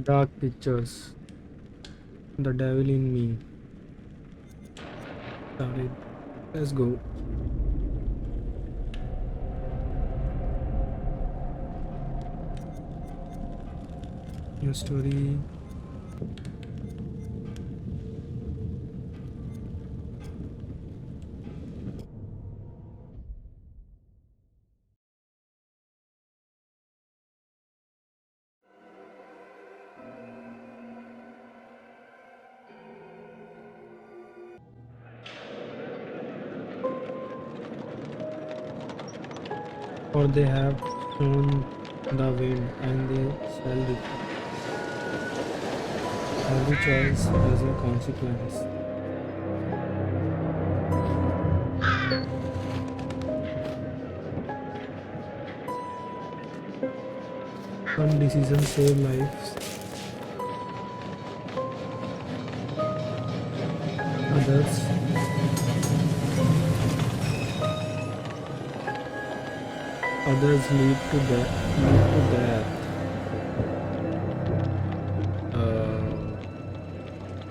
Dark pictures. The devil in me. Started. Let's go. New story. Or they have sown the wind and they shall reap. Every choice has a consequence. Some decisions save lives, others lead to death.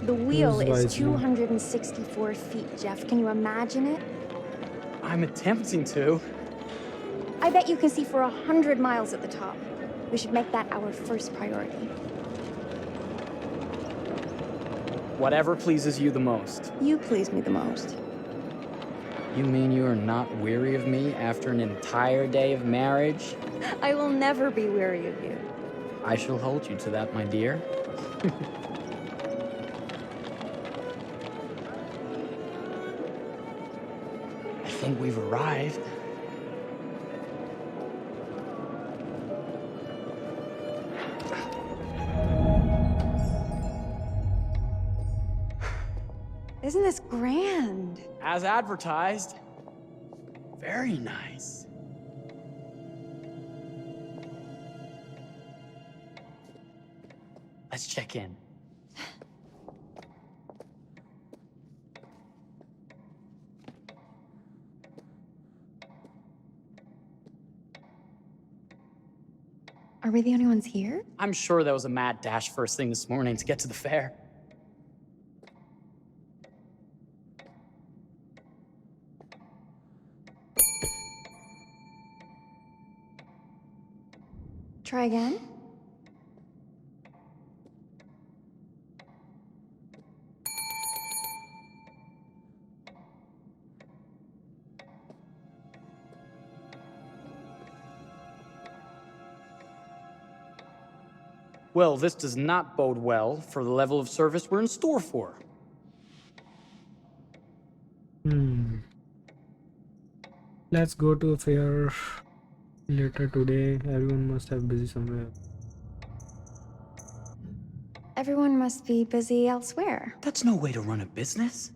The wheel Choose is wisely. 264 feet, Jeff. Can you imagine it? I'm attempting to. I bet you can see for 100 miles at the top. We should make that our first priority. Whatever pleases you the most. You please me the most. You mean you are not weary of me after an entire day of marriage? I will never be weary of you. I shall hold you to that, my dear. I think we've arrived. Isn't this grand? As advertised. Very nice. Let's check in. Are we the only ones here? I'm sure that was a mad dash first thing this morning to get to the fair. Try again? Well, this does not bode well for the level of service we're in store for. Let's go to a fair later today. Everyone must have busy somewhere. Everyone must be busy elsewhere. That's no way to run a business.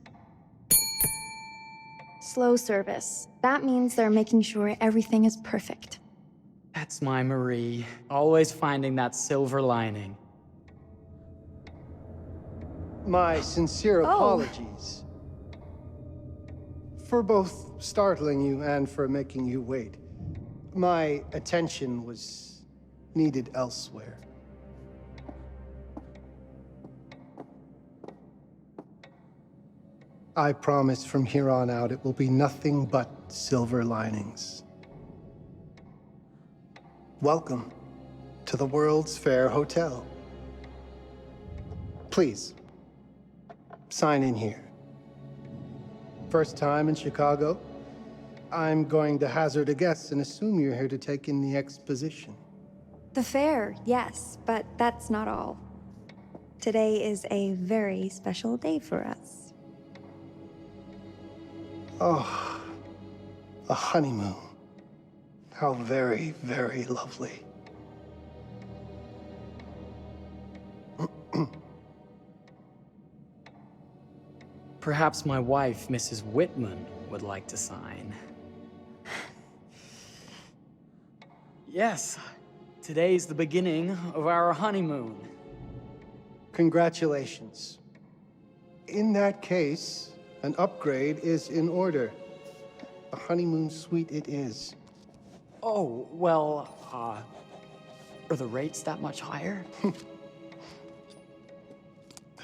Slow service. That means they're making sure everything is perfect. That's my Marie. Always finding that silver lining. My sincere apologies for both startling you and for making you wait. My attention was needed elsewhere. I promise from here on out it will be nothing but silver linings. Welcome to the World's Fair Hotel. Please, sign in here. First time in Chicago? I'm going to hazard a guess and assume you're here to take in the exposition. The fair, yes, but that's not all. Today is a very special day for us. Oh, a honeymoon. How very, very lovely. Perhaps my wife, Mrs. Whitman, would like to sign. Yes, today's the beginning of our honeymoon. Congratulations. In that case, an upgrade is in order. A honeymoon suite it is. Oh, well, are the rates that much higher?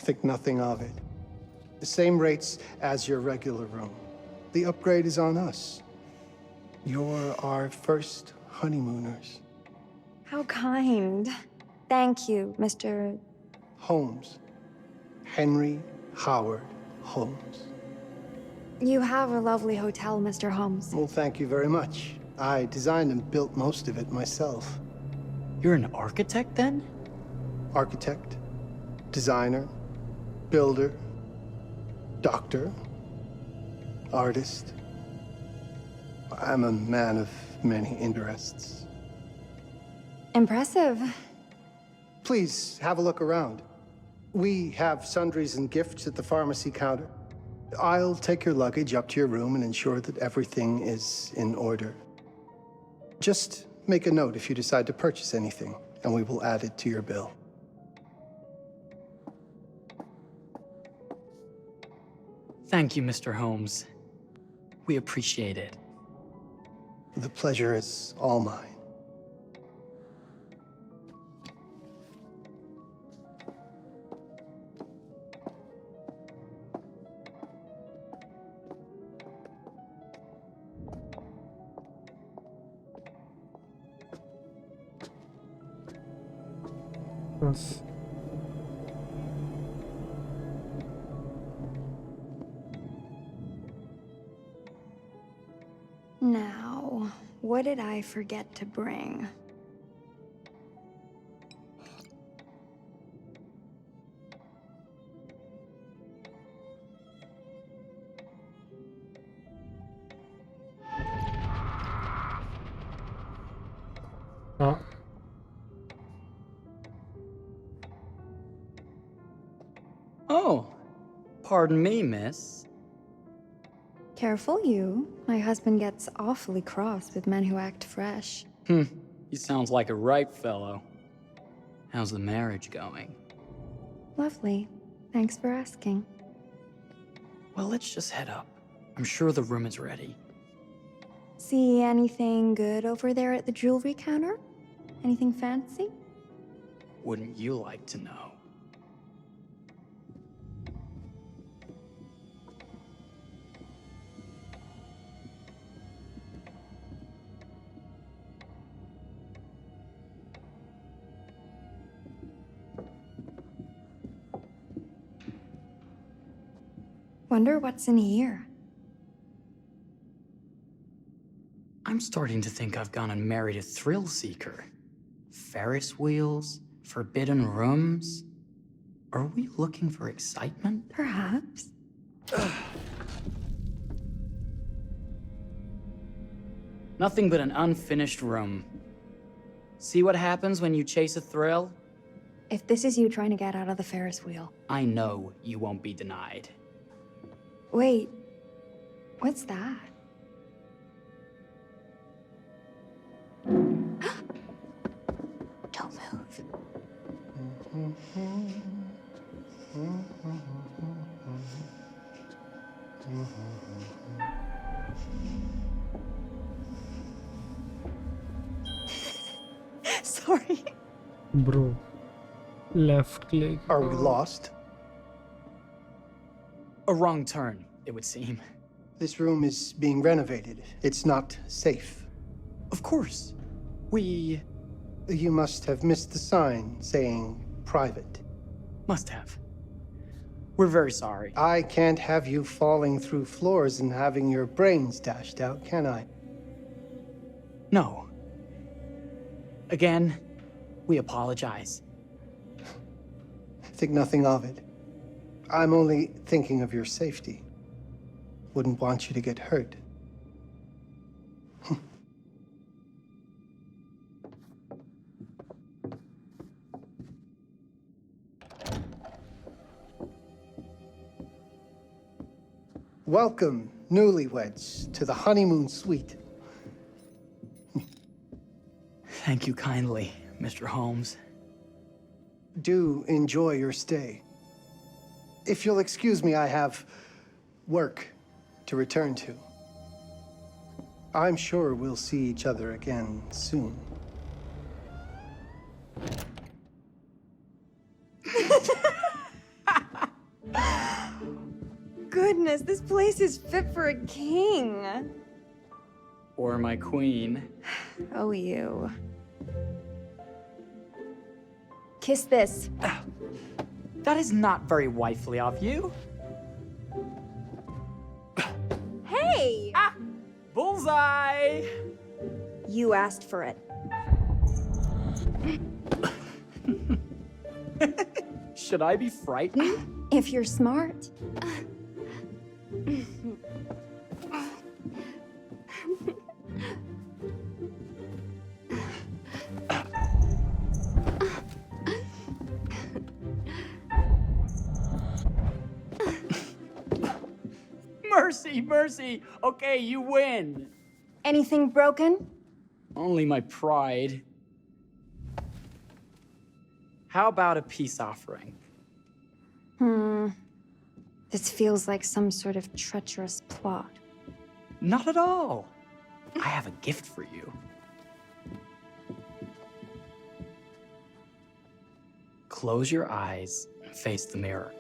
Think nothing of it. The same rates as your regular room. The upgrade is on us. You're our first honeymooners. How kind. Thank you, Mr. Holmes. Henry Howard Holmes. You have a lovely hotel, Mr. Holmes. Well, thank you very much. I designed and built most of it myself. You're an architect, then? Architect, designer, builder, doctor, artist. I'm a man of many interests. Impressive. Please, have a look around. We have sundries and gifts at the pharmacy counter. I'll take your luggage up to your room and ensure that everything is in order. Just make a note if you decide to purchase anything, and we will add it to your bill. Thank you, Mr. Holmes. We appreciate it. The pleasure is all mine. Yes. Now, what did I forget to bring? Ah, Oh, pardon me, miss. Careful you. My husband gets awfully cross with men who act fresh. He sounds like a ripe fellow. How's the marriage going? Lovely. Thanks for asking. Well, let's just head up. I'm sure the room is ready. See anything good over there at the jewelry counter? Anything fancy? Wouldn't you like to know? Wonder what's in here. I'm starting to think I've gone and married a thrill seeker. Ferris wheels, forbidden rooms. Are we looking for excitement? Perhaps. Nothing but an unfinished room. See what happens when you chase a thrill? If this is you trying to get out of the Ferris wheel. I know you won't be denied. Wait. What's that? Don't move. Sorry. bro. Left click. Are we lost? A wrong turn, it would seem. This room is being renovated. It's not safe. Of course. We You must have missed the sign saying private. must have. We're very sorry. I can't have you falling through floors and having your brains dashed out, can I? No. Again, we apologize. Think nothing of it. I'm only thinking of your safety. Wouldn't want you to get hurt. Welcome, newlyweds, to the honeymoon suite. Thank you kindly, Mr. Holmes. Do enjoy your stay. If you'll excuse me, I have work to return to. I'm sure we'll see each other again soon. goodness, this place is fit for a king. Or my queen. Oh, you. Kiss this. That is not very wifely of you. Hey! Ah! Bullseye! You asked for it. Should I be frightened? If you're smart. Mercy, mercy! Okay, you win! Anything broken? Only my pride. How about a peace offering? This feels like some sort of treacherous plot. Not at all. I have a gift for you. Close your eyes and face the mirror.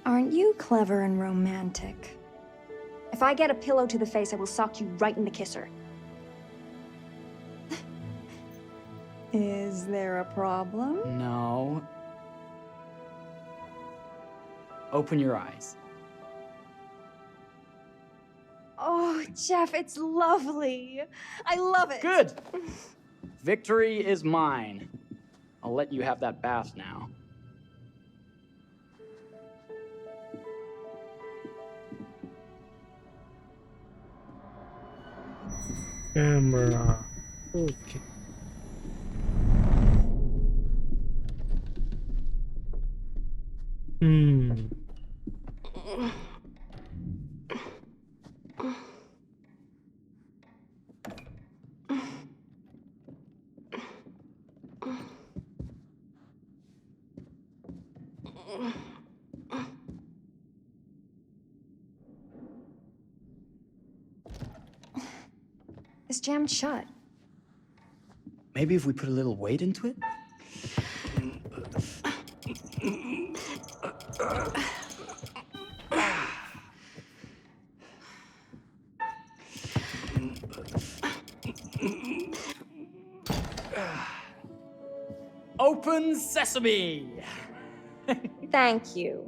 Aren't you clever and romantic? If I get a pillow to the face, I will sock you right in the kisser. Is there a problem? No. Open your eyes. Oh, Jeff, it's lovely. I love it. Good! Victory is mine. I'll let you have that bath now. Camera. Okay. Hmm. It's jammed shut. Maybe if we put a little weight into it? Open sesame! Thank you.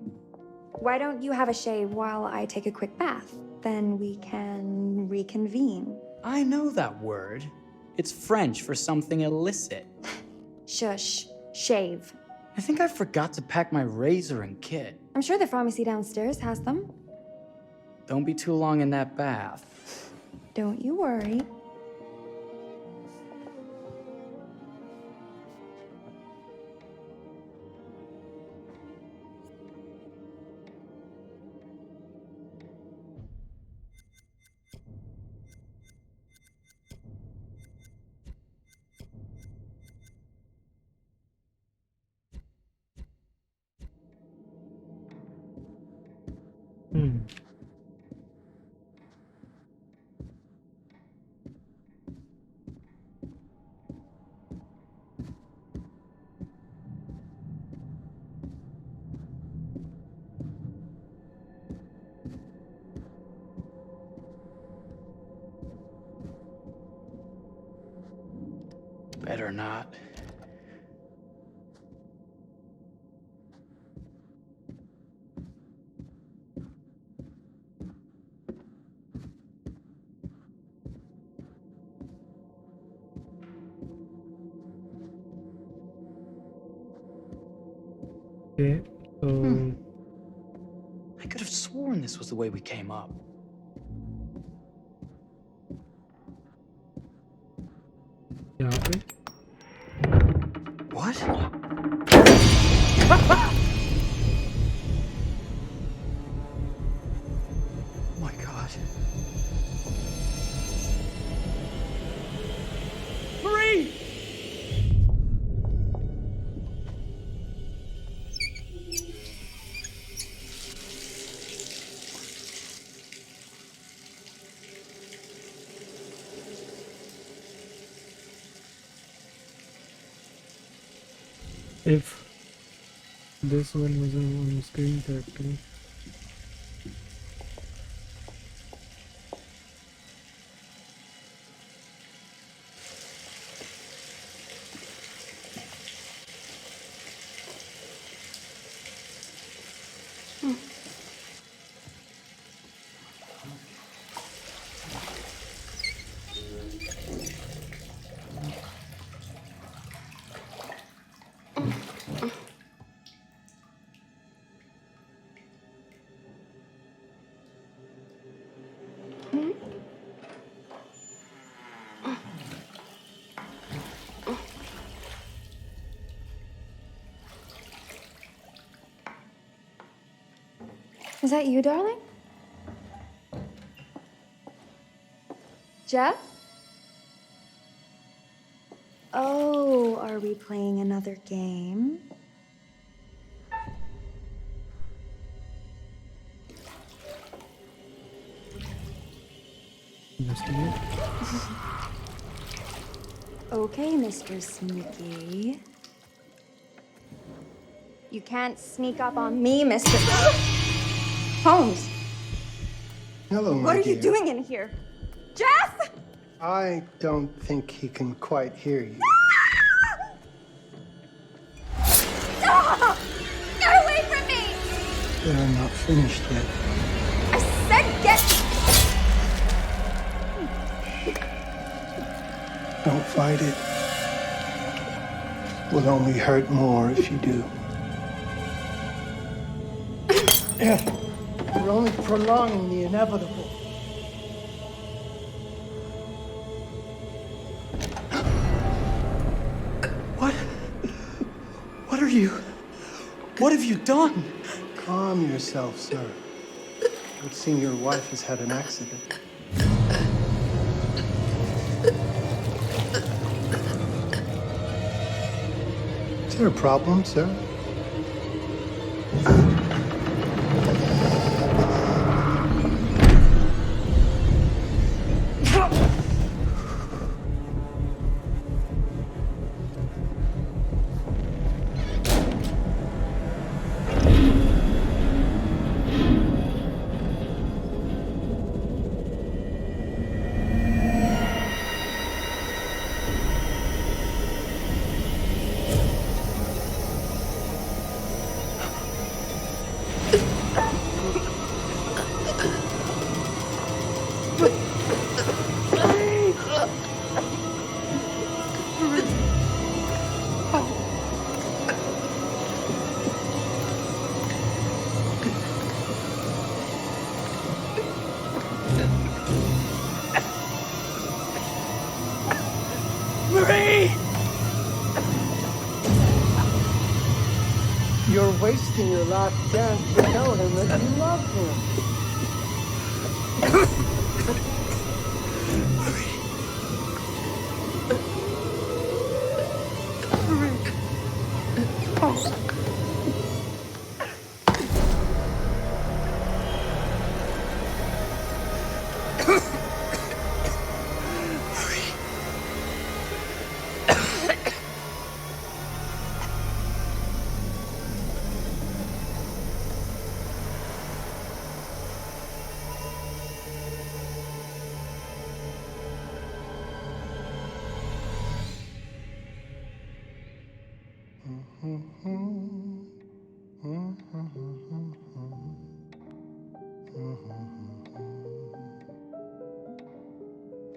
Why don't you have a shave while I take a quick bath? Then we can reconvene. I know that word. It's French for something illicit. Shush. Shave. I think I forgot to pack my razor and kit. I'm sure the pharmacy downstairs has them. Don't be too long in that bath. Don't you worry. Hmm. Better not. Okay. So. I could have sworn this was the way we came up. यहाँ पे. What? Oh my god. Hurry! If this one was on screen correctly. Is that you, darling? Jeff? Oh, are we playing another game? Investigate. Okay, Mr. Sneaky. You can't sneak up on me, Mr. Holmes! Hello, my What are you dear. doing in here? Jeff! I don't think he can quite hear you. Stop! Get away from me! They're not finished yet. I said get... Don't fight it. Will only hurt more if you do. You're only prolonging the inevitable. What are you? What have you done? Calm yourself, sir. It would seem your wife has had an accident. Is there a problem, sir? You're wasting your last chance to tell him that you love him.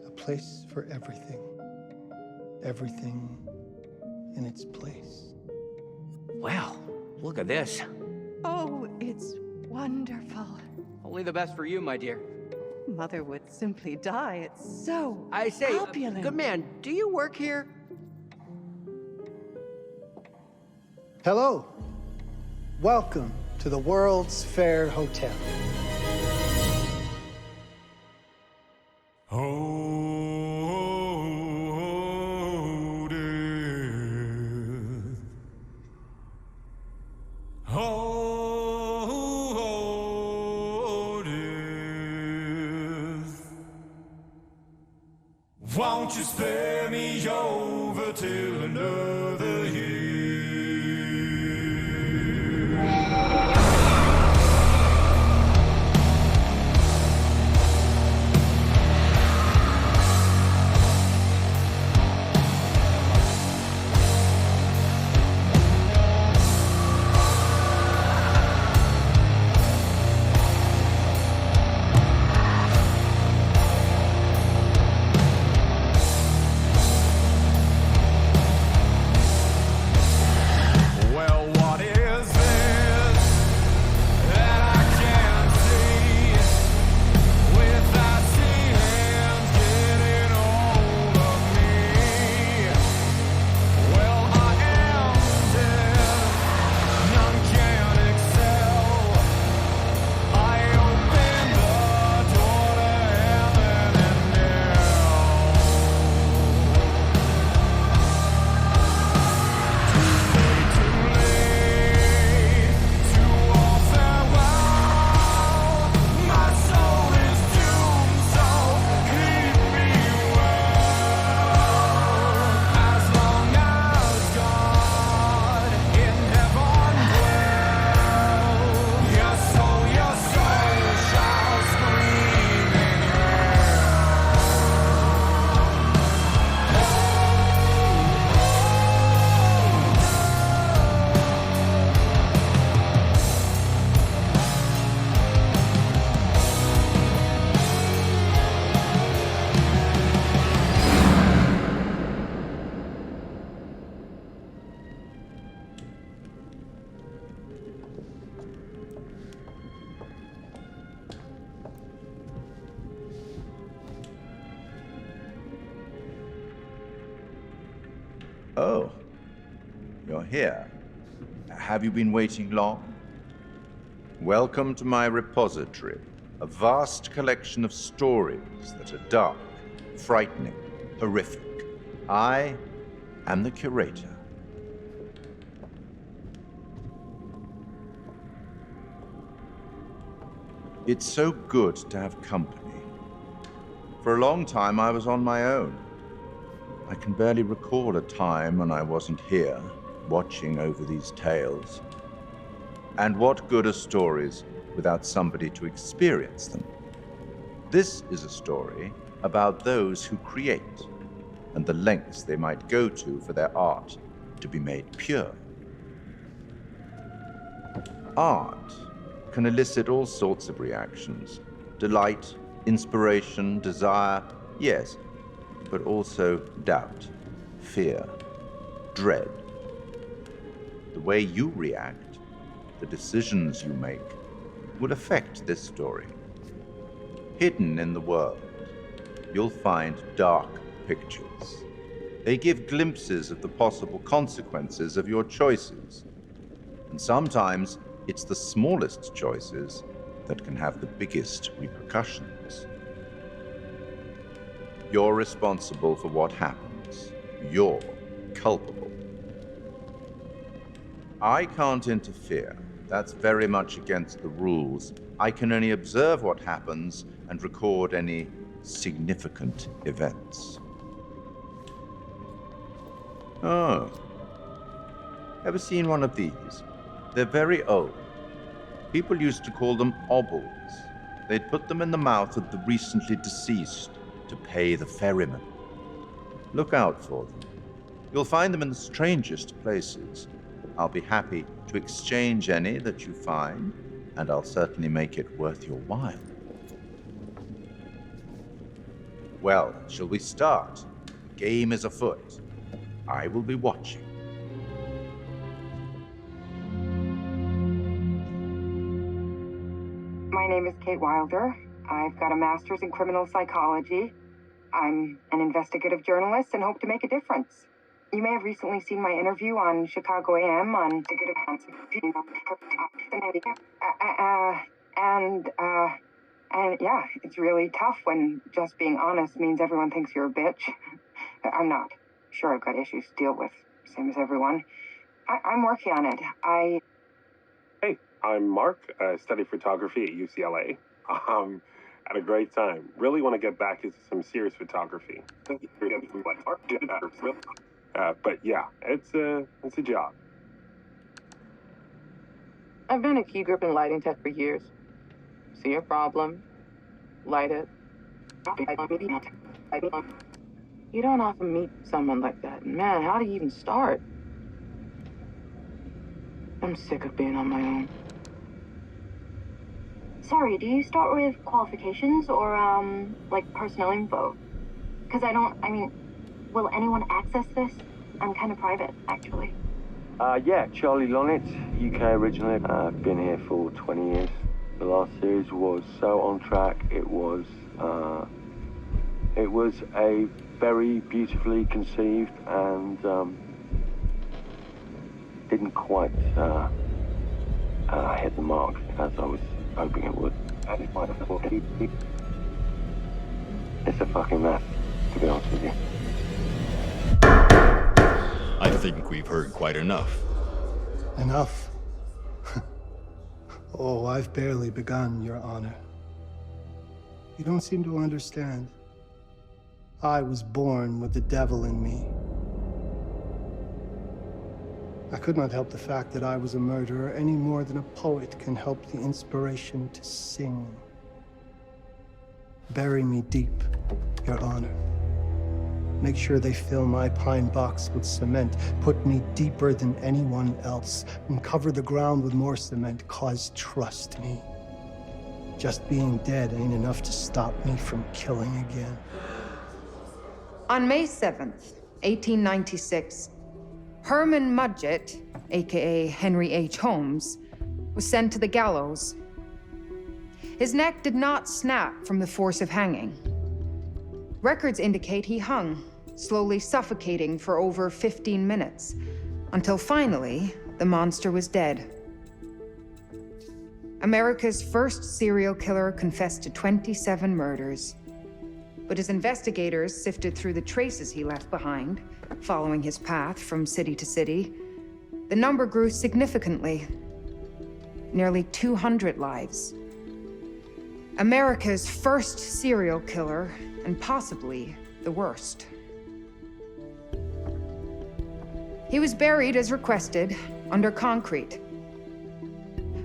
A place for everything. Everything in its place. Wow, look at this. Oh, it's wonderful. Only the best for you, my dear. Mother would simply die. It's so I say, opulent. good man, do you work here? Hello. Welcome to the World's Fair Hotel. Won't you spare me over till another year? you're here. Have you been waiting long? Welcome to my repository, a vast collection of stories that are dark, frightening, horrific. I am the curator. It's so good to have company. For a long time, I was on my own. I can barely recall a time when I wasn't here, watching over these tales. And what good are stories without somebody to experience them? This is a story about those who create, and the lengths they might go to for their art to be made pure. Art can elicit all sorts of reactions. Delight, inspiration, desire, yes, but also doubt, fear, dread. The way you react, the decisions you make, will affect this story. Hidden in the world, you'll find dark pictures. They give glimpses of the possible consequences of your choices. And sometimes it's the smallest choices that can have the biggest repercussions. You're responsible for what happens. You're culpable. I can't interfere. That's very much against the rules. I can only observe what happens and record any significant events. Oh. Ever seen one of these? They're very old. People used to call them obbles. They'd put them in the mouth of the recently deceased to pay the ferryman. Look out for them. You'll find them in the strangest places. I'll be happy to exchange any that you find, and I'll certainly make it worth your while. Well, shall we start? The game is afoot. I will be watching. My name is Kate Wilder. I've got a master's in criminal psychology. I'm an investigative journalist and hope to make a difference. You may have recently seen my interview on Chicago AM on The Good Events. And yeah, it's really tough when just being honest means everyone thinks you're a bitch. I'm not. Sure, I've got issues to deal with, same as everyone. I'm working on it. Hey, I'm Mark. I study photography at UCLA. Had a great time. Really want to get back into some serious photography. But yeah, it's a job. I've been a key grip and lighting tech for years. See a problem, light it. You don't often meet someone like that. Man, how do you even start? I'm sick of being on my own. Sorry, do you start with qualifications or, like personnel info? Because will anyone access this? I'm kind of private, actually. Yeah, Charlie Lonitz, UK originally. I've been here for 20 years. The last series was so on track. It was a very beautifully conceived and didn't quite hit the mark as I was hoping it would. It's a fucking mess, to be honest with you. I think we've heard quite enough. Enough? Oh, I've barely begun, Your Honor. You don't seem to understand. I was born with the devil in me. I could not help the fact that I was a murderer any more than a poet can help the inspiration to sing. Bury me deep, Your Honor. Make sure they fill my pine box with cement. Put me deeper than anyone else. And cover the ground with more cement, 'cause trust me, just being dead ain't enough to stop me from killing again. On May 7th, 1896, Herman Mudgett, aka Henry H. Holmes, was sent to the gallows. His neck did not snap from the force of hanging. Records indicate he hung, slowly suffocating for over 15 minutes, Until finally, the monster was dead. America's first serial killer confessed to 27 murders. But as investigators sifted through the traces he left behind, following his path from city to city, the number grew significantly. Nearly 200 lives. America's first serial killer, and possibly the worst. He was buried as requested, under concrete.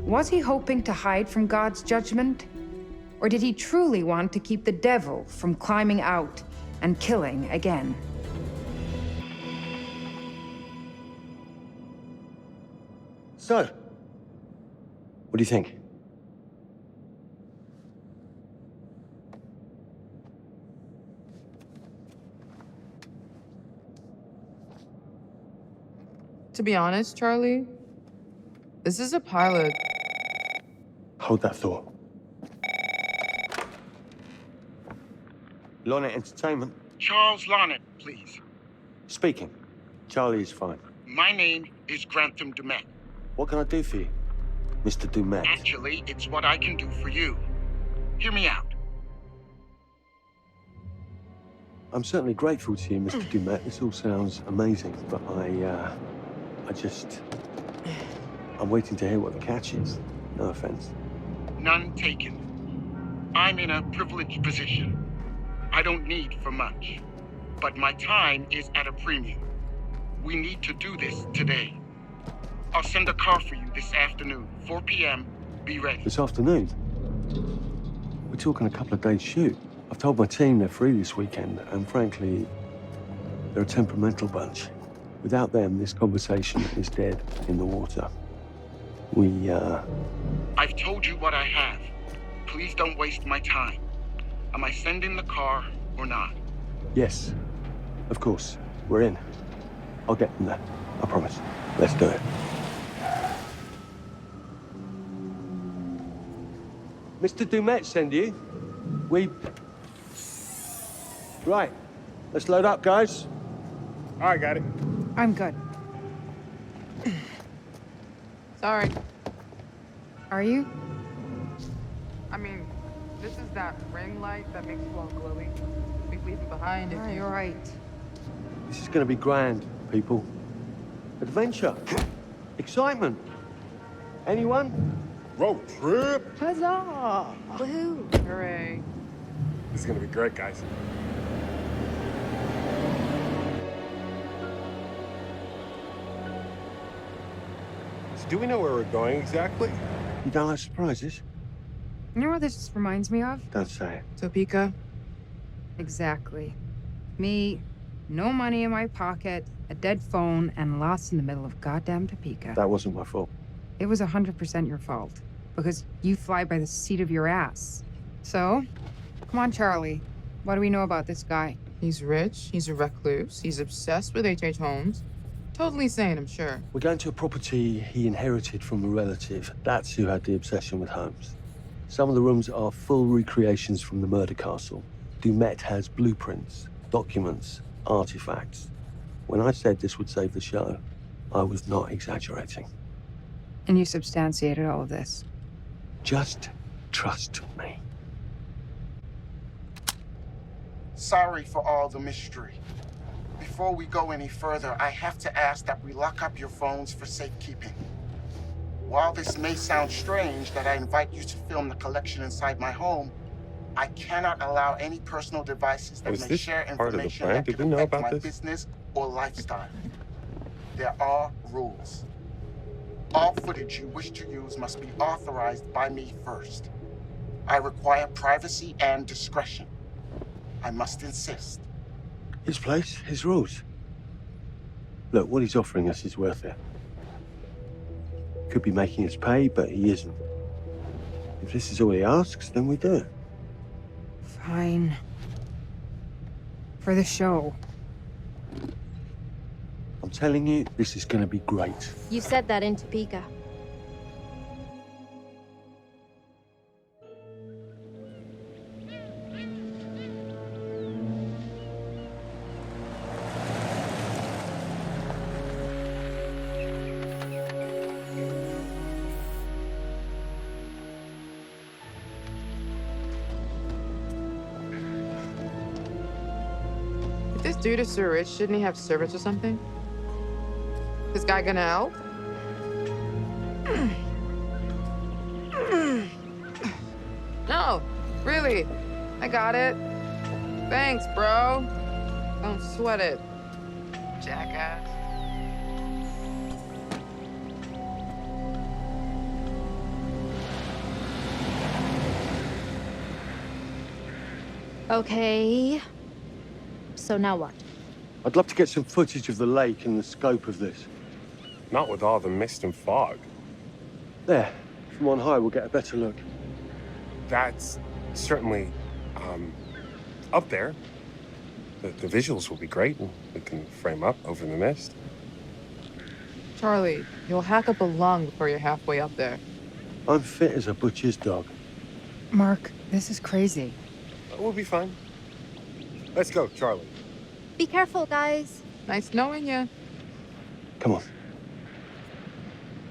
Was he hoping to hide from God's judgment? Or did he truly want to keep the devil from climbing out and killing again? So, what do you think? To be honest, Charlie, this is a pilot. Hold that thought. Lonnet Entertainment. Charles Lonnet, please. Speaking. Charlie is fine. My name is Grantham Dumet. What can I do for you, Mr. Dumet? Actually, it's what I can do for you. Hear me out. I'm certainly grateful to you, Mr. Dumet. This all sounds amazing, but I'm waiting to hear what the catch is. No offense. None taken. I'm in a privileged position. I don't need for much, but my time is at a premium. We need to do this today. I'll send a car for you this afternoon, 4 p.m. Be ready. This afternoon? We're talking a couple of days shoot. I've told my team they're free this weekend, and frankly, they're a temperamental bunch. Without them, this conversation is dead in the water. I've told you what I have. Please don't waste my time. Am I sending the car or not? Yes, of course. We're in. I'll get them there. I promise. Let's do it. Mr. Dumet send you? Right. Let's load up, guys. All right, got it. I'm good. Sorry. Are you? I mean, this is that ring light that makes you all glowy. We leave it behind if you... You're right. This is gonna be grand, people. Adventure. Excitement. Anyone? Road trip. Huzzah! Woohoo! Hooray. This is gonna be great, guys. So do we know where we're going exactly? You don't like surprises? You know what this reminds me of? Don't say it. Topeka? Exactly. Me, no money in my pocket, a dead phone, and lost in the middle of goddamn Topeka. That wasn't my fault. It was 100% your fault. Because you fly by the seat of your ass. So, come on, Charlie. What do we know about this guy? He's rich, he's a recluse, he's obsessed with H.H. Holmes. Totally sane, I'm sure. We're going to a property he inherited from a relative. That's who had the obsession with Holmes. Some of the rooms are full recreations from the murder castle. Dumet has blueprints, documents, artifacts. When I said this would save the show, I was not exaggerating. And you substantiated all of this? Just trust me. Sorry for all the mystery. Before we go any further, I have to ask that we lock up your phones for safekeeping. While this may sound strange that I invite you to film the collection inside my home, I cannot allow any personal devices that may share information that could affect my business or lifestyle. There are rules. All footage you wish to use must be authorized by me first. I require privacy and discretion. I must insist. His place, his rules. Look, what he's offering us is worth it. Could be making us pay, but he isn't. If this is all he asks, then we do it. Fine. For the show. I'm telling you, this is gonna be great. You said that in Topeka. dude is so rich, shouldn't he have servants or something? This guy gonna help? No, really. I got it. Thanks, bro. Don't sweat it, jackass. Okay. So now what? I'd love to get some footage of the lake and the scope of this. Not with all the mist and fog. There. From on high, we'll get a better look. That's certainly, up there. The visuals will be great, and we can frame up over the mist. Charlie, you'll hack up a lung before you're halfway up there. I'm fit as a butcher's dog. Mark, this is crazy. We'll be fine. Let's go, Charlie. Be careful, guys. Nice knowing you. Come on.